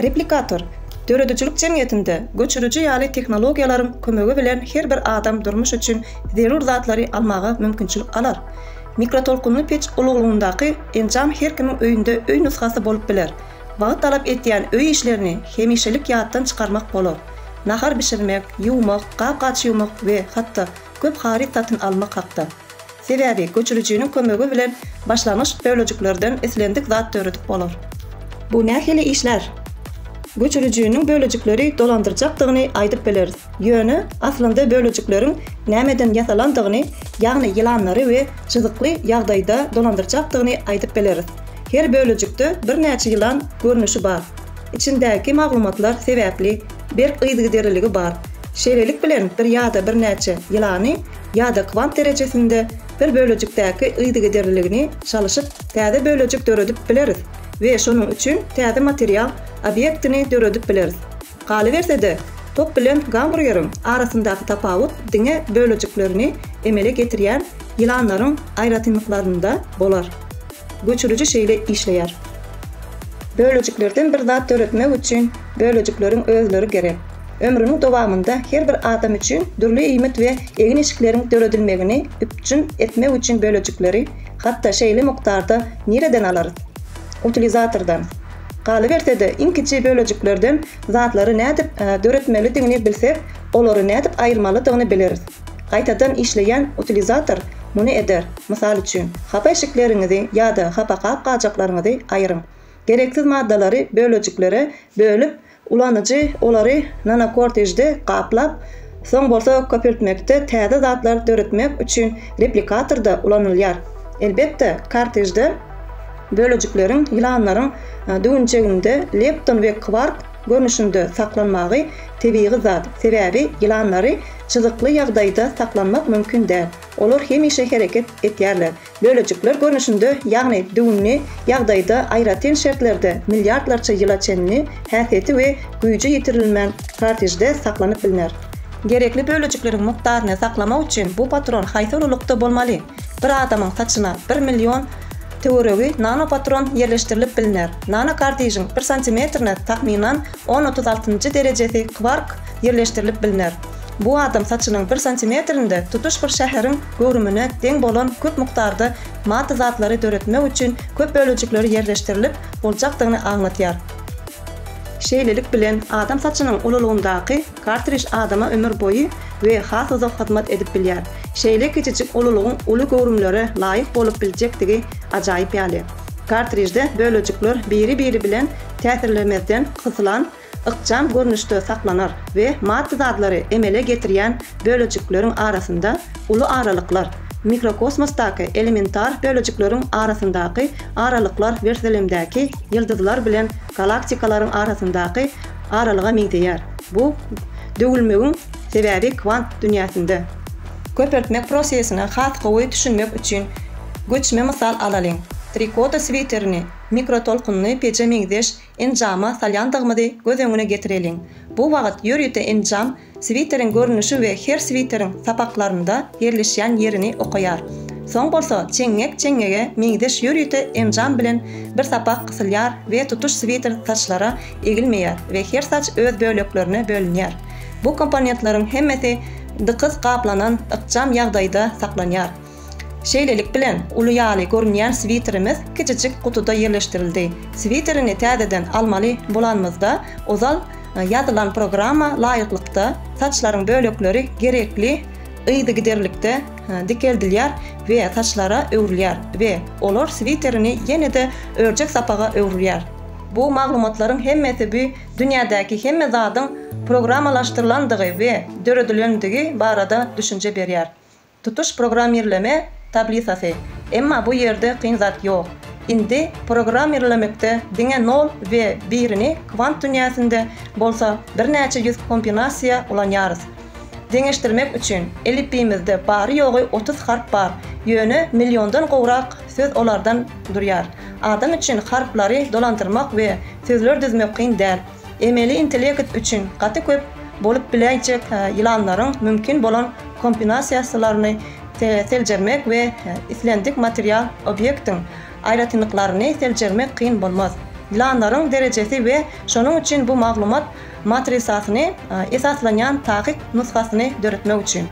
Replikator döredüçülük cemiyetinde göçürücü ýaly teknologiýalaryň kömegi bilen her bir adam durmuş üçin zerur zatlary almaga mümkinçilik alar. Mikrotolkunly peç ulugluğundaky enjam her kimiň öýünde öý nusgasy bolup biler. Wagt talap etýän öý işlerini hemişelik ýatdan çykarmak bolar. Nahar bişirmek, ýuwmak, gap-gaç ýuwmak we hatda köp harit satyn almak hakda. Sebäbi göçürüjiniň kömegi bilen başlanyş bölejiklerden eslendik zat töredip bolar. Bu nähili işler? Göçürüjiniň bölejikleri dolandyrjakdygyny aýdyp bileriz. Ýöne aslynda bölejiklerin nämeden ýasalandygyny, ýagny ýylanlary we çyzykly ýagdaýda dolandyrjakdygyny aýdyp bileriz. Her bölejikde bir näçe ýylan görnüşi bar. İçindäki maglumatlar sebäpli bir ýygyderligi bar. Şeýlelik bilen bir ýa-da bir näçe ýylany ýa-da kvant derejesinde bir bölejikdäki ýygyderligini çalyşyp täze bölejik töredip bileriz we şonuň üçin täze material obyektini töredip bileriz. Galybersede top bilen gamburgerin arasyndaky tapawut diňe bölejiklerini emele getirýän ýylanlaryň aýratynlyklarynda bolar. Göçürüjü şeýle işleýär. Bölejiklerden bir zat töretmek üçin bölejiklerin özleri gerek. Ömrüniň dowamında her bir adam üçin dürli iýmet we egin eşiklerin töredilmegini üpçün etmek üçin bölejikleri hatda şeýle mukdarda nereden alarys? Utilizatordan. Galybersede iň kiçi bölejiklerden zatlary nädip töretmelidigini bilsek, olary nädip aýyrmalydygyny bileriz. Gaýtadan işleýän utilizator muny eder. Mysal üçin, hapa eşiklerinizi ýa-da hapa gap-gajaklaryňyzy aýyryň. Gereksiz maddalary bölejiklere bölüp ulanyjy olary nanokortejde gaplap, soň bolsa köpeltmekde täze zatlar töretmek üçin replikatorda ulanylýar. Elbetde kortejde bölejiklerin ýylanlaryň düňçeginde lepton we kvark görnüşinde saklanmagy tebii zat. Sebäbi ýylanlary çyzykly ýagdaýda saklanmak mümkin däl. Olar hemişe hereket etýärler. Bölejikler görnüşinde ýagny düňni ýagdaýda aýratyn şertlerde milliardlarça ýyla çenli häsiýeti we güýji ýetirilmän kortejde saklanyp bilinär. Gerekli bölejiklerin mukdaryny saklamak üçin bu patron haýsy ululukda bolmaly? Bir adamyň saçyna 1 million teoregi nanopatron yerleştirilip bilinär. Nano kortejin 1 santimetrine tahminan 10-36 derejesi kvark yerleştirilip bilinär. Bu adam saçynyň 1 santimetrinde tutuş bir şäheriň görümüne deň bolan köp mukdarda madda zatlary töretmek üçin köp bölejikleri yerleştirilip boljakdygyny aňlatýar. Şeýlelik bilen adam saçynyň ululugyndaky kartrij adama ömür boyu we has uzak hyzmat edip bilýär. Şeýle kiçijik ululugyň uly görümlere laýyk bolup biljektigi ajaýyp ýaly. Kartrijde bölejikler biri bilen täsirlemezden kysylan ykjam görnüşde saklanar we madda zatlary emele getirýän bölejiklerin arasynda uly aralyklar, mikrokosmosdaky elementar bölejiklerin arasyndaky aralyklar werselemdäki ýyldyzlar bilen galaktikaların arasyndaky aralyga meňdeýär. Bu döwülmegiň sebäbi kvant dünýäsinde. Köpertmek prosesine has gowy düşünmek üçin göçme mysal alalyň. Trikoda sviterini mikrotolkunly peçe meňdeş enjama salýandygymyzy göz öňüne getireliň. Bu wagt ýörýete enjam sviterin görnüşi we her sviterin sapaklarynda yerleşýän yerini okaýar. Soň bolsa çeňngek meňdeş ýörýete enjam bilen bir sapak gysylýar we tutuş sviter saçlara egilmeýär we her saç öz böleklerine bölünýär. Bu komponentlaryň hemmesi dykys gaplanan ykjam ýagdaýda saklanýar. Şeýlelik bilen uly ýaly görünýän sviterimiz kiçijik kutuda yerleştirildi. Sviterini täzeden almaly bolanmyzda ozal ýazylan programa laýyklykda saçlaryň bölekleri gerekli ýygyderlikde dikeldilýär we saçlara öwrülýär we olar sviterini ýene-de örjek sapaga öwrülýär. Bu maglumatlaryň hemmesi bu dünýädäki hemme zadyň programalaşdyrylandygy we döredilenligi barada düşünje berýär. Tutuş programmerleme tablisasy. Emma bu ýerde kyn zat ýok. Indi programmerlemekde diňe 0 we 1-ni kvant dünýäsinde bolsa bir näçe ýüz kombinasiýa ulanýarys. Deňeşdirmek üçin elipimizde bary ýogy 30 harf bar. Ýöne milliondan gowrak söz olardan durýar. Adam üçin harflary dolandyrmak we sözler düzmek kyn däl. Emeli intellekt üçin gaty köp bolup biläjek ýylanlaryň mümkin bolan kombinasiýasylaryny seljermek we islendik material obyektiň aýratynlyklaryny seljermek kyn bolmaz. planlaryň derejesi we şonuň üçin bu maglumat matrisasyny esaslanýan takyk nusgasyny döretmek üçin.